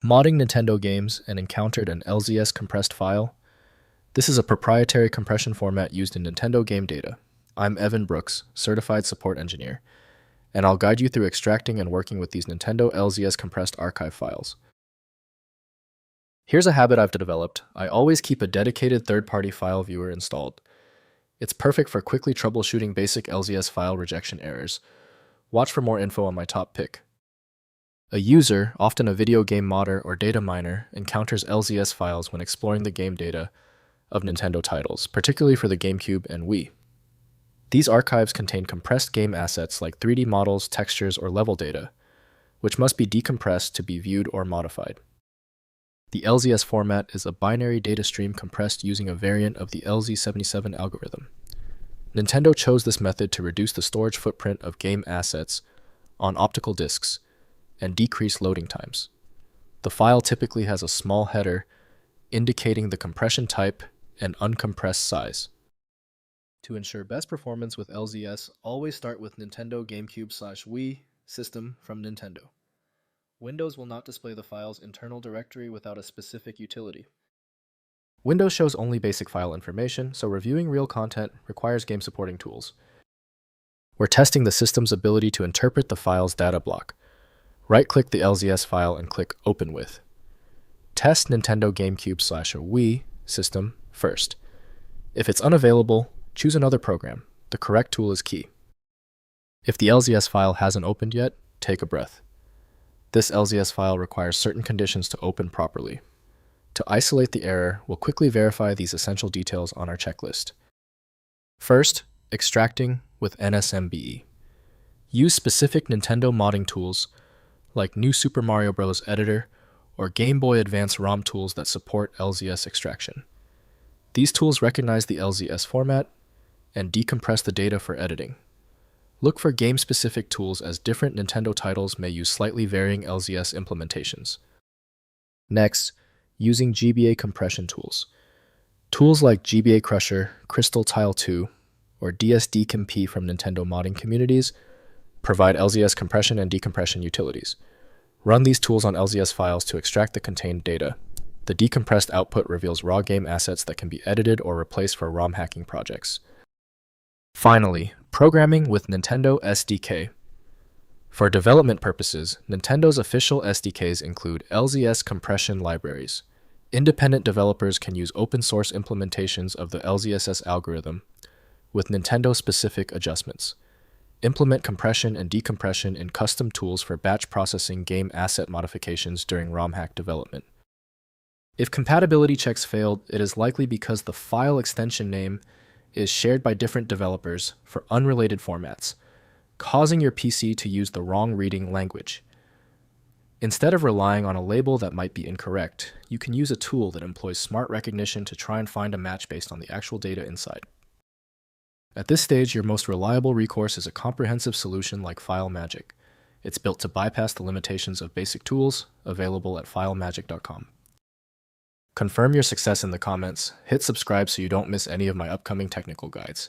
Modding Nintendo games and encountered an LZS compressed file. This is a proprietary compression format used in Nintendo game data. I'm Evan Brooks, Certified Support Engineer, and I'll guide you through extracting and working with these Nintendo LZS compressed archive files. Here's a habit I've developed. I always keep a dedicated third-party file viewer installed. It's perfect for quickly troubleshooting basic LZS file rejection errors. Watch for more info on my top pick. A user, often a video game modder or data miner, encounters LZS files when exploring the game data of Nintendo titles, particularly for the GameCube and Wii. These archives contain compressed game assets like 3D models, textures, or level data, which must be decompressed to be viewed or modified. The LZS format is a binary data stream compressed using a variant of the LZ77 algorithm. Nintendo chose this method to reduce the storage footprint of game assets on optical discs and decrease loading times. The file typically has a small header indicating the compression type and uncompressed size. To ensure best performance with LZS, always start with Nintendo GameCube/Wii system from Nintendo. Windows will not display the file's internal directory without a specific utility. Windows shows only basic file information, so reviewing real content requires game supporting tools. We're testing the system's ability to interpret the file's data block. Right-click the LZS file and click Open With. Test Nintendo GameCube/Wii system first. If it's unavailable, choose another program. The correct tool is key. If the LZS file hasn't opened yet, take a breath. This LZS file requires certain conditions to open properly. To isolate the error, we'll quickly verify these essential details on our checklist. First, extracting with NSMBE. Use specific Nintendo modding tools like New Super Mario Bros. Editor or Game Boy Advance ROM tools that support LZS extraction. These tools recognize the LZS format and decompress the data for editing. Look for game-specific tools as different Nintendo titles may use slightly varying LZS implementations. Next, using GBA compression tools. Tools like GBA Crusher, Crystal Tile 2, or DSDCompP from Nintendo modding communities provide LZS compression and decompression utilities. Run these tools on LZS files to extract the contained data. The decompressed output reveals raw game assets that can be edited or replaced for ROM hacking projects. Finally, programming with Nintendo SDK. For development purposes, Nintendo's official SDKs include LZS compression libraries. Independent developers can use open-source implementations of the LZSS algorithm with Nintendo-specific adjustments. Implement compression and decompression in custom tools for batch processing game asset modifications during ROM hack development. If compatibility checks failed, it is likely because the file extension name is shared by different developers for unrelated formats, causing your PC to use the wrong reading language. Instead of relying on a label that might be incorrect, you can use a tool that employs smart recognition to try and find a match based on the actual data inside. At this stage, your most reliable recourse is a comprehensive solution like FileMagick. It's built to bypass the limitations of basic tools, available at filemagick.com. Confirm your success in the comments, hit subscribe so you don't miss any of my upcoming technical guides.